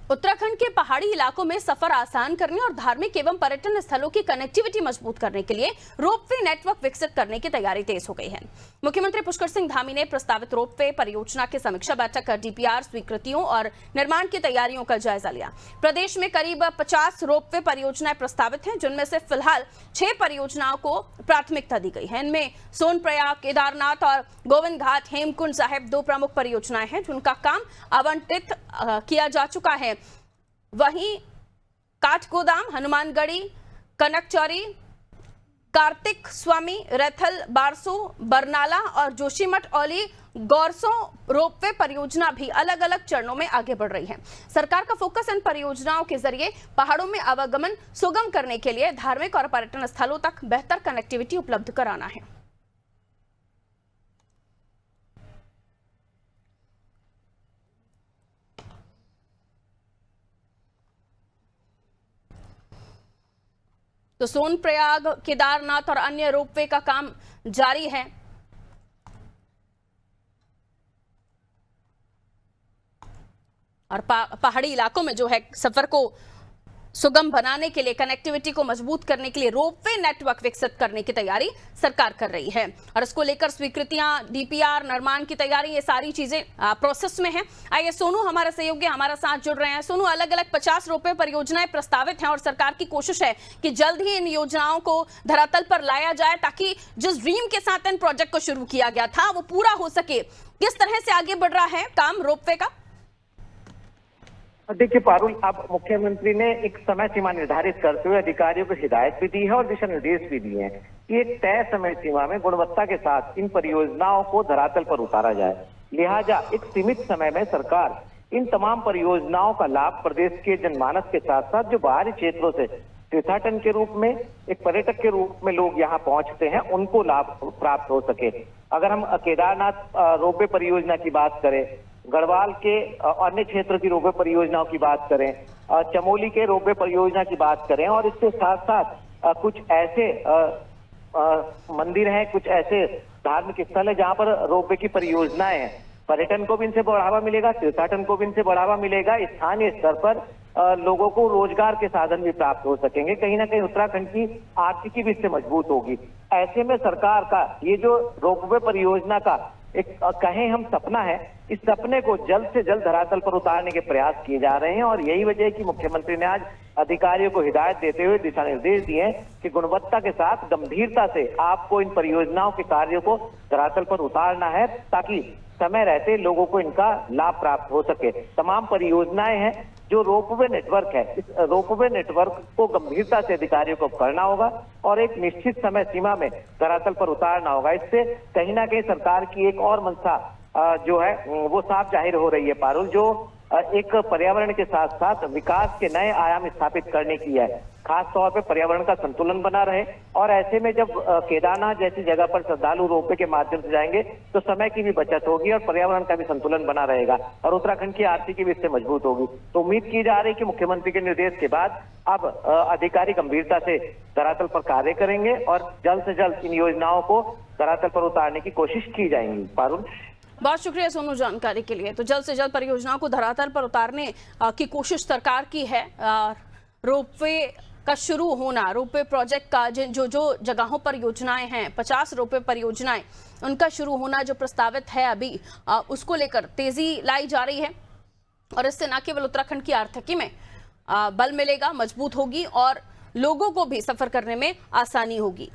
उत्तराखंड के पहाड़ी इलाकों में सफर आसान करने और धार्मिक एवं पर्यटन स्थलों की कनेक्टिविटी मजबूत करने के लिए रोपवे नेटवर्क विकसित करने की तैयारी तेज हो गई है। मुख्यमंत्री पुष्कर सिंह धामी ने प्रस्तावित रोपवे परियोजना की समीक्षा बैठक कर डीपीआर स्वीकृतियों और निर्माण की तैयारियों का जायजा लिया। प्रदेश में करीब 50 रोपवे परियोजनाएं प्रस्तावित हैं, जिनमें से फिलहाल 6 परियोजनाओं को प्राथमिकता दी गई है। इनमें सोनप्रयाग, केदारनाथ और गोविंद घाट हेमकुंड साहिब 2 प्रमुख परियोजनाएं हैं, जिनका काम आवंटित किया जा चुका है। वहीं काठगोदाम, हनुमानगढ़ी, कनकचौरी, कार्तिक स्वामी, रैथल, बारसो, बरनाला और जोशीमठ औली गौरसो रोपवे परियोजना भी अलग अलग चरणों में आगे बढ़ रही है। सरकार का फोकस इन परियोजनाओं के जरिए पहाड़ों में आवागमन सुगम करने के लिए धार्मिक और पर्यटन स्थलों तक बेहतर कनेक्टिविटी उपलब्ध कराना है। तो सोनप्रयाग, केदारनाथ और अन्य रोपवे का काम जारी है। और पहाड़ी इलाकों में जो है सफर को सुगम बनाने के लिए, कनेक्टिविटी को मजबूत करने के लिए रोपवे नेटवर्क विकसित करने की तैयारी सरकार कर रही है। और इसको लेकर स्वीकृतियां, डीपीआर, निर्माण की तैयारी, ये सारी चीजें प्रोसेस में हैं। आइए सोनू हमारा सहयोगी हमारा साथ जुड़ रहे हैं। सोनू, अलग अलग 50 रोपवे परियोजनाएं प्रस्तावित हैं और सरकार की कोशिश है कि जल्द ही इन योजनाओं को धरातल पर लाया जाए, ताकि जिस ड्रीम के साथ इन प्रोजेक्ट को शुरू किया गया था वो पूरा हो सके। किस तरह से आगे बढ़ रहा है काम रोपवे का? देखिए पारुल, अब मुख्यमंत्री ने एक समय सीमा निर्धारित करते हुए अधिकारियों को हिदायत भी दी है और दिशा निर्देश भी दिए हैं कि एक तय समय सीमा में गुणवत्ता के साथ इन परियोजनाओं को धरातल पर उतारा जाए। लिहाजा एक सीमित समय में सरकार इन तमाम परियोजनाओं का लाभ प्रदेश के जनमानस के साथ साथ जो बाहरी क्षेत्रों से तीर्थाटन के रूप में, एक पर्यटक के रूप में लोग यहाँ पहुंचते हैं, उनको लाभ प्राप्त हो सके। अगर हम केदारनाथ रोपवे परियोजना की बात करें, गढ़वाल के अन्य क्षेत्र की रोपवे परियोजनाओं की बात करें, चमोली के रोपवे परियोजना की बात करें, और इसके साथ साथ कुछ ऐसे मंदिर हैं, कुछ ऐसे धार्मिक स्थल है जहां पर रोपवे की परियोजनाएं हैं, पर्यटन को भी इनसे बढ़ावा मिलेगा, तीर्थाटन को भी इनसे बढ़ावा मिलेगा, स्थानीय स्तर पर लोगों को रोजगार के साधन भी प्राप्त हो सकेंगे। कहीं ना कहीं उत्तराखंड की आर्थिकी भी इससे मजबूत होगी। ऐसे में सरकार का ये जो रोपवे परियोजना का एक कहें हम सपना है, इस सपने को जल्द से जल्द धरातल पर उतारने के प्रयास किए जा रहे हैं। और यही वजह है कि मुख्यमंत्री ने आज अधिकारियों को हिदायत देते हुए दिशा निर्देश दिए हैं कि गुणवत्ता के साथ गंभीरता से आपको इन परियोजनाओं के कार्यों को धरातल पर उतारना है, ताकि समय रहते लोगों को इनका लाभ प्राप्त हो सके। तमाम परियोजनाएं हैं जो रोपवे नेटवर्क है, इस रोपवे नेटवर्क को गंभीरता से अधिकारियों को करना होगा और एक निश्चित समय सीमा में धरातल पर उतारना होगा। इससे कहीं ना कहीं सरकार की एक और मंशा जो है वो साफ जाहिर हो रही है पारुल, जो एक पर्यावरण के साथ साथ विकास के नए आयाम स्थापित करने की है, खास तौर पे पर्यावरण का संतुलन बना रहे। और ऐसे में जब केदारनाथ जैसी जगह पर श्रद्धालु रोपवे के माध्यम से जाएंगे तो समय की भी बचत होगी और पर्यावरण का भी संतुलन बना रहेगा और उत्तराखंड की आर्थिकी भी इससे मजबूत होगी। तो उम्मीद की जा रही है कि मुख्यमंत्री के निर्देश के बाद अब अधिकारी गंभीरता से धरातल पर कार्य करेंगे और जल्द से जल्द इन योजनाओं को धरातल पर उतारने की कोशिश की जाएगी। पारुल, बहुत शुक्रिया सोनू जानकारी के लिए। तो जल्द से जल्द परियोजनाओं को धरातल पर उतारने की कोशिश सरकार की है। रोपवे का शुरू होना, रोपवे प्रोजेक्ट का जो जगहों पर योजनाएं हैं, 50 रोपवे परियोजनाएं, उनका शुरू होना जो प्रस्तावित है अभी, उसको लेकर तेजी लाई जा रही है। और इससे न केवल उत्तराखंड की आर्थिकी में बल मिलेगा, मजबूत होगी और लोगों को भी सफर करने में आसानी होगी।